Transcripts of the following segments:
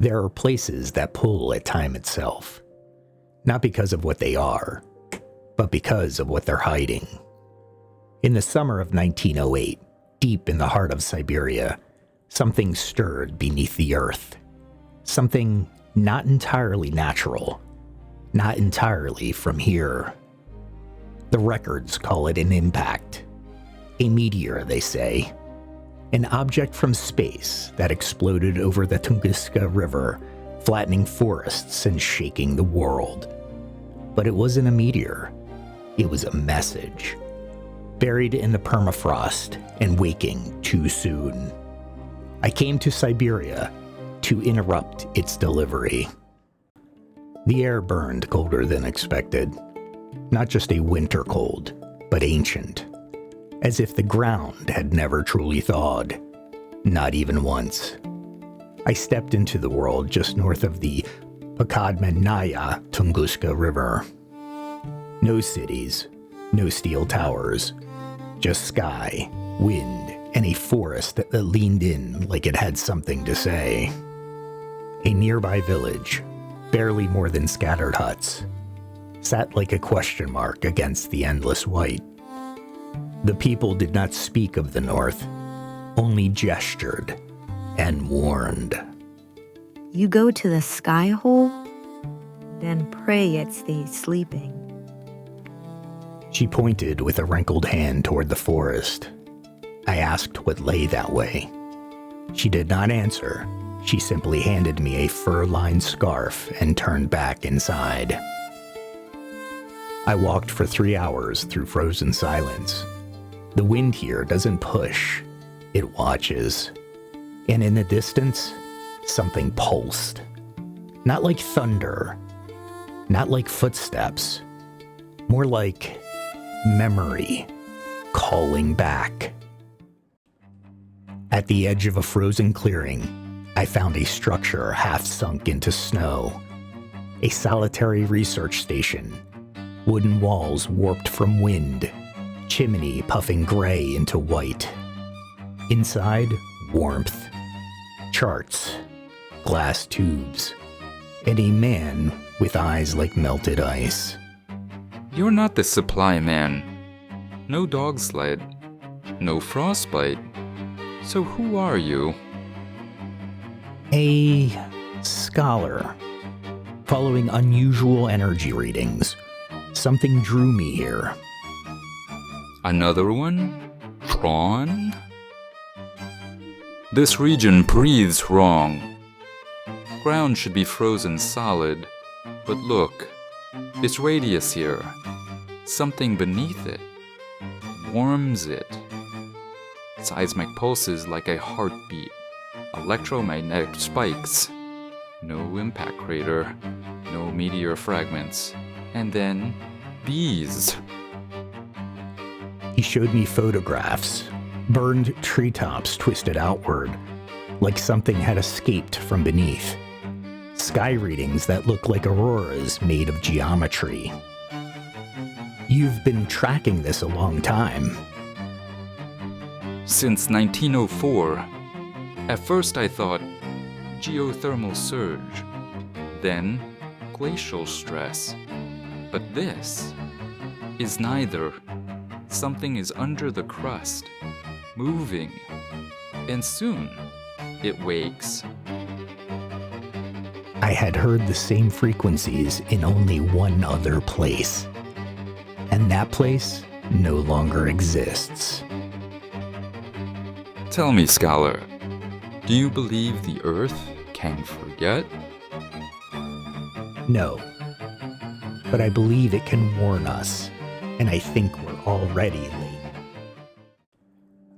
There are places that pull at time itself, not because of what they are, but because of what they're hiding. In the summer of 1908, deep in the heart of Siberia, something stirred beneath the earth. Something not entirely natural, not entirely from here. The records call it an impact. A meteor, they say. An object from space that exploded over the Tunguska River, flattening forests and shaking the world. But it wasn't a meteor. It was a message. Buried in the permafrost and waking too soon. I came to Siberia to interrupt its delivery. The air burned colder than expected. Not just a winter cold, but ancient. As if the ground had never truly thawed. Not even once. I stepped into the world just north of the Pakadmanaya Tunguska River. No cities, no steel towers, just sky, wind, and a forest that leaned in like it had something to say. A nearby village, barely more than scattered huts, sat like a question mark against the endless white. The people did not speak of the north, only gestured and warned. You go to the sky hole, then pray it stays sleeping. She pointed with a wrinkled hand toward the forest. I asked what lay that way. She did not answer. She simply handed me a fur-lined scarf and turned back inside. I walked for 3 hours through frozen silence. The wind here doesn't push, it watches. And in the distance, something pulsed. Not like thunder, not like footsteps, more like memory calling back. At the edge of a frozen clearing, I found a structure half sunk into snow. A solitary research station. Wooden walls warped from wind. Chimney puffing gray into white. Inside, warmth. Charts. Glass tubes. And a man with eyes like melted ice. You're not the supply man. No dog sled. No frostbite. So who are you? A scholar. Following unusual energy readings. Something drew me here. Another one? Tron? This region breathes wrong. Ground should be frozen solid. But look, its radius here. Something beneath it. Warms it. Seismic pulses like a heartbeat. Electromagnetic spikes. No impact crater. No meteor fragments. And then, bees. He showed me photographs. Burned treetops twisted outward, like something had escaped from beneath. Sky readings that look like auroras made of geometry. You've been tracking this a long time. Since 1904. At first I thought geothermal surge, then glacial stress. But this is neither. Something is under the crust, moving, and soon it wakes. I had heard the same frequencies in only one other place, and that place no longer exists. Tell me, scholar, do you believe the Earth can forget? No, but I believe it can warn us, and I think we're already late.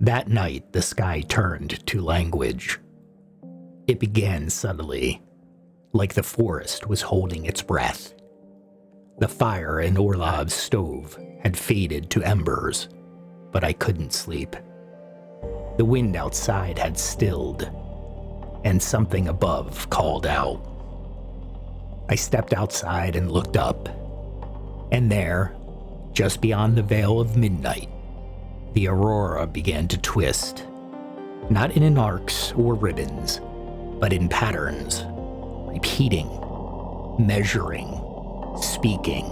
That night, the sky turned to language. It began subtly, like the forest was holding its breath. The fire in Orlov's stove had faded to embers, but I couldn't sleep. The wind outside had stilled, and something above called out. I stepped outside and looked up, and there, just beyond the veil of midnight, the aurora began to twist, not in arcs or ribbons, but in patterns, repeating, measuring, speaking.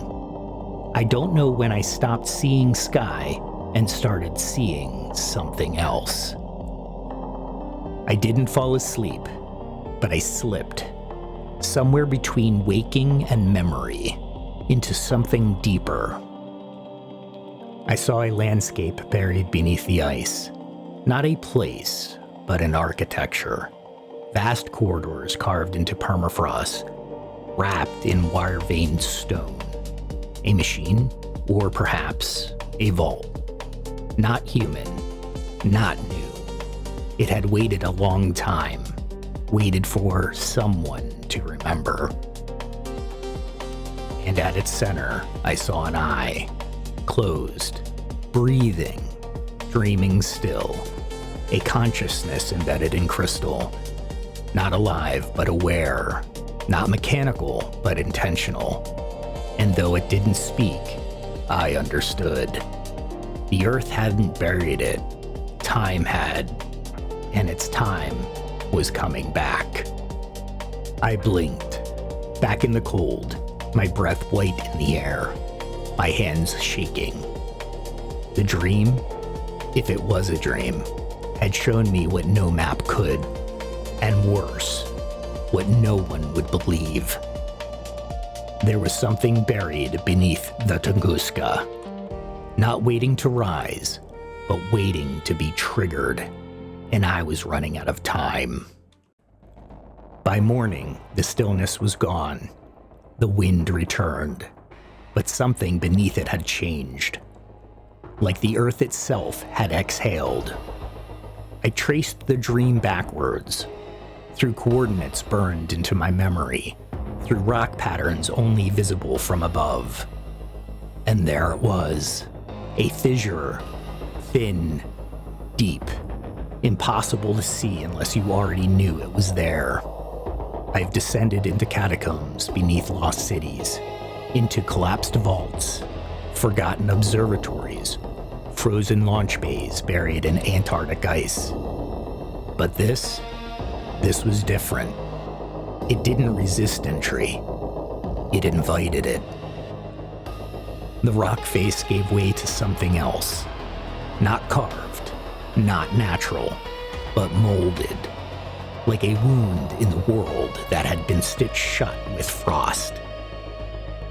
I don't know when I stopped seeing sky and started seeing something else. I didn't fall asleep, but I slipped, somewhere between waking and memory, into something deeper. I saw a landscape buried beneath the ice. Not a place, but an architecture. Vast corridors carved into permafrost, wrapped in wire-veined stone. A machine, or perhaps a vault. Not human, not new. It had waited a long time, waited for someone to remember. And at its center, I saw an eye, closed, breathing, dreaming still. A consciousness embedded in crystal. Not alive, but aware. Not mechanical, but intentional. And though it didn't speak, I understood. The earth hadn't buried it. Time had. And its time was coming back. I blinked. Back in the cold, my breath white in the air, my hands shaking. The dream, if it was a dream, had shown me what no map could, and worse, what no one would believe. There was something buried beneath the Tunguska, not waiting to rise, but waiting to be triggered, and I was running out of time. By morning, the stillness was gone. The wind returned, but something beneath it had changed, like the earth itself had exhaled. I traced the dream backwards, through coordinates burned into my memory, through rock patterns only visible from above. And there it was, a fissure, thin, deep, impossible to see unless you already knew it was there. I've descended into catacombs beneath lost cities, into collapsed vaults, forgotten observatories, frozen launch bays buried in Antarctic ice. But this was different. It didn't resist entry. It invited it. The rock face gave way to something else. Not carved, not natural, but molded. Like a wound in the world that had been stitched shut with frost.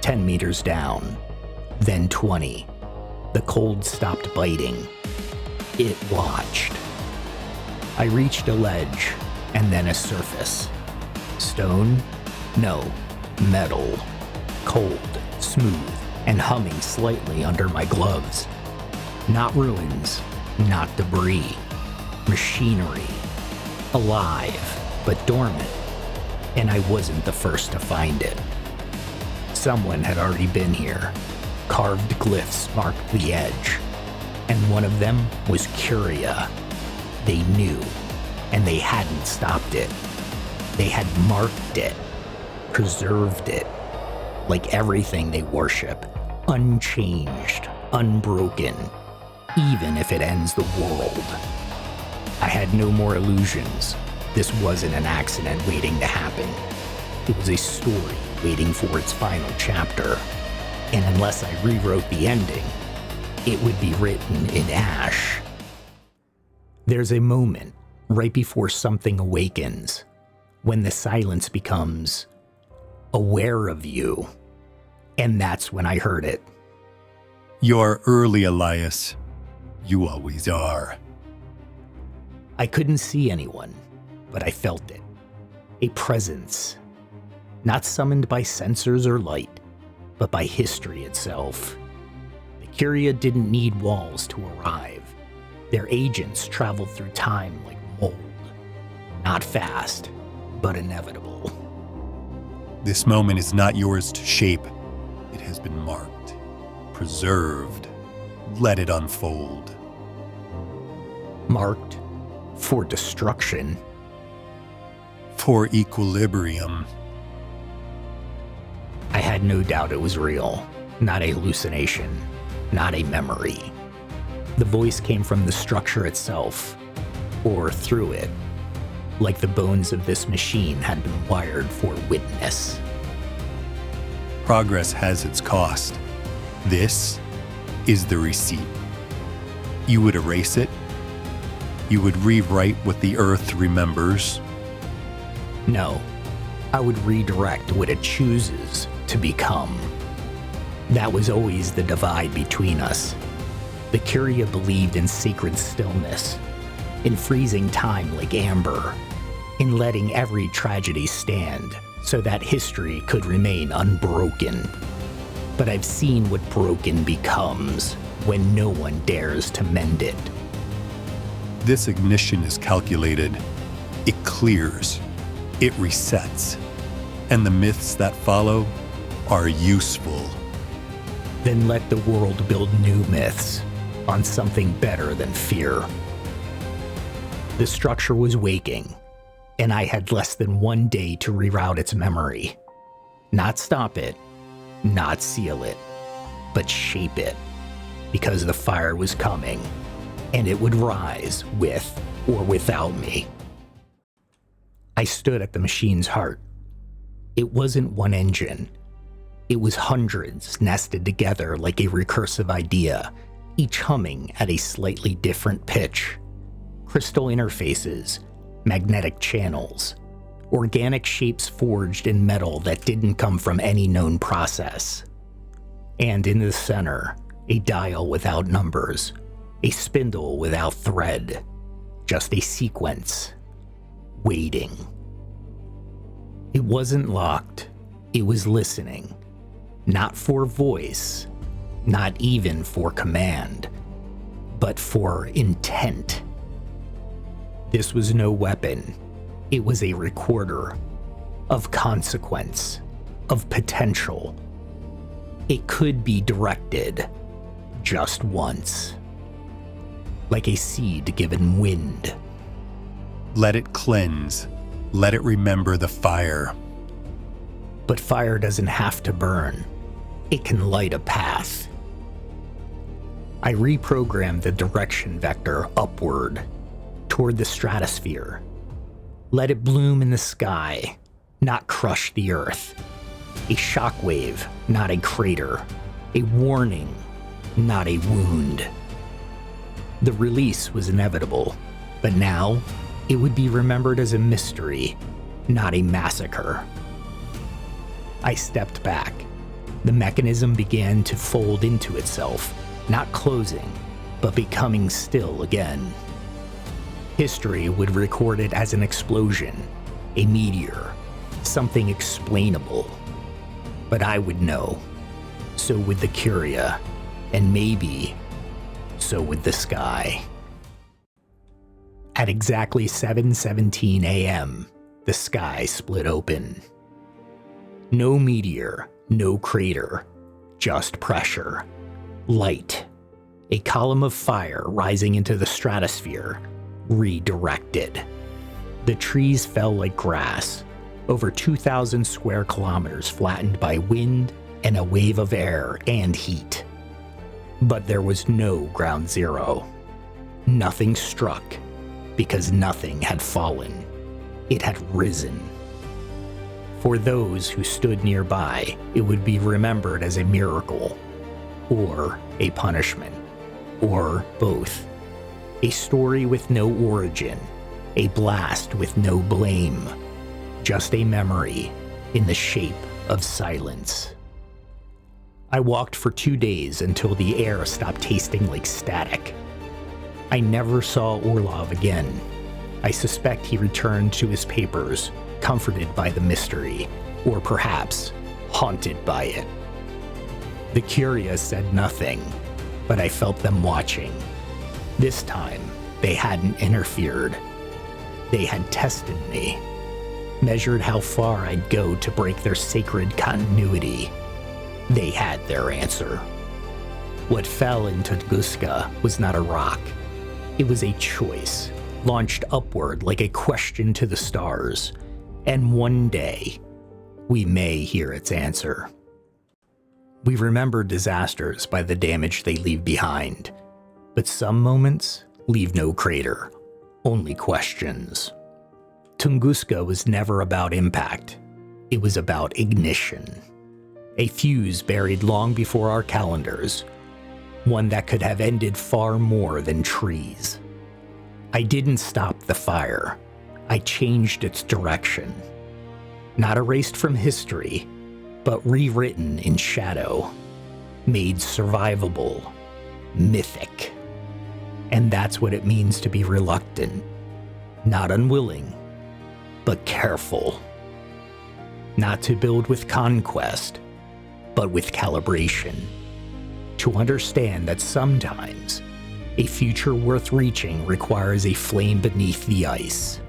10 meters down, then 20. The cold stopped biting. It watched. I reached a ledge, and then a surface. Stone? No, metal. Cold, smooth, and humming slightly under my gloves. Not ruins, not debris. Machinery. Alive, but dormant. And I wasn't the first to find it. Someone had already been here. Carved glyphs marked the edge. And one of them was Curia. They knew, and they hadn't stopped it. They had marked it, preserved it, like everything they worship, unchanged, unbroken, even if it ends the world. I had no more illusions. This wasn't an accident waiting to happen. It was a story waiting for its final chapter. And unless I rewrote the ending, it would be written in ash. There's a moment right before something awakens, when the silence becomes aware of you. And that's when I heard it. You're early, Elias. You always are. I couldn't see anyone, but I felt it. A presence. Not summoned by sensors or light, but by history itself. The Curia didn't need walls to arrive. Their agents traveled through time like mold. Not fast, but inevitable. This moment is not yours to shape. It has been marked, preserved. Let it unfold. Marked for destruction. For equilibrium. I had no doubt it was real, not a hallucination, not a memory. The voice came from the structure itself, or through it. like the bones of this machine had been wired for witness. Progress has its cost. This is the receipt. You would erase it. You would rewrite what the Earth remembers. No, I would redirect what it chooses to become. That was always the divide between us. The Curia believed in sacred stillness, in freezing time like amber, in letting every tragedy stand so that history could remain unbroken. But I've seen what broken becomes when no one dares to mend it. This ignition is calculated. It clears. It resets. And the myths that follow are useful. Then let the world build new myths on something better than fear. The structure was waking, and I had less than 1 day to reroute its memory. Not stop it, not seal it, but shape it, because the fire was coming, and it would rise with or without me. I stood at the machine's heart. It wasn't one engine. It was hundreds nested together like a recursive idea, each humming at a slightly different pitch. Crystal interfaces, magnetic channels, organic shapes forged in metal that didn't come from any known process. And in the center, a dial without numbers, a spindle without thread, just a sequence, waiting. It wasn't locked, it was listening, not for voice, not even for command, but for intent. This was no weapon. It was a recorder of consequence, of potential. It could be directed just once, like a seed given wind. Let it cleanse. Let it remember the fire. But fire doesn't have to burn. It can light a path. I reprogrammed the direction vector upward, toward the stratosphere. Let it bloom in the sky, not crush the earth. A shockwave, not a crater. A warning, not a wound. The release was inevitable, but now it would be remembered as a mystery, not a massacre. I stepped back. The mechanism began to fold into itself, not closing, but becoming still again. History would record it as an explosion, a meteor, something explainable. But I would know. So would the Curia, and maybe so would the sky. At exactly 7:17 a.m., the sky split open. No meteor, no crater, just pressure, light, a column of fire rising into the stratosphere, redirected. The trees fell like grass, over 2,000 square kilometers flattened by wind and a wave of air and heat. But there was no ground zero. Nothing struck, because nothing had fallen. It had risen. For those who stood nearby, it would be remembered as a miracle, or a punishment, or both. A story with no origin, a blast with no blame, just a memory in the shape of silence. I walked for 2 days until the air stopped tasting like static. I never saw Orlov again. I suspect he returned to his papers, comforted by the mystery, or perhaps haunted by it. The Curia said nothing, but I felt them watching. This time, they hadn't interfered. They had tested me, measured how far I'd go to break their sacred continuity. They had their answer. What fell into Tunguska was not a rock. It was a choice, launched upward like a question to the stars. And one day, we may hear its answer. We remember disasters by the damage they leave behind, but some moments leave no crater, only questions. Tunguska was never about impact. It was about ignition. A fuse buried long before our calendars. One that could have ended far more than trees. I didn't stop the fire. I changed its direction. Not erased from history, but rewritten in shadow. Made survivable. Mythic. And that's what it means to be reluctant. Not unwilling, but careful. Not to build with conquest, but with calibration. To understand that sometimes a future worth reaching requires a flame beneath the ice.